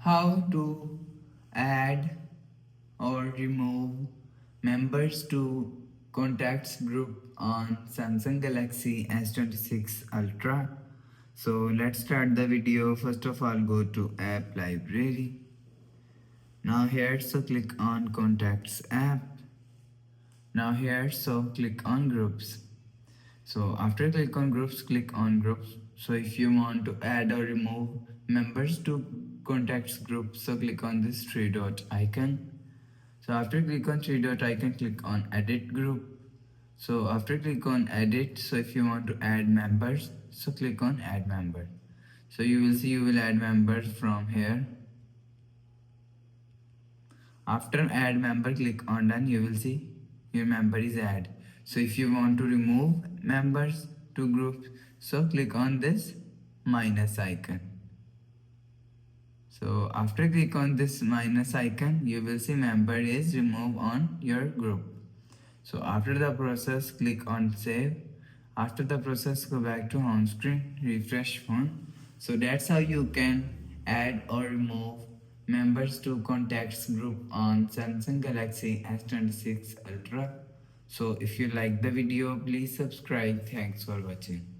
how to add or remove members to contacts group on Samsung Galaxy S26 Ultra. So let's start the video. First of all, go to app library. Now here, so click on contacts app. Now here, so click on groups. So after click on groups, click on groups. So if you want to add or remove members to contacts group, so click on this three dot icon. So after click on three dot icon, click on edit group. So after click on edit, so if you want to add members, so click on add member. So you will see you will add members from here. After add member, click on done. You will see your member is add. So if you want to remove members to groups, so click on this minus icon. So after click on this minus icon, you will see member is removed on your group. So after the process, click on save. After the process, go back to home screen, refresh phone. So that's how you can add or remove members to contacts group on Samsung Galaxy S26 Ultra. So if you like the video, please subscribe. Thanks for watching.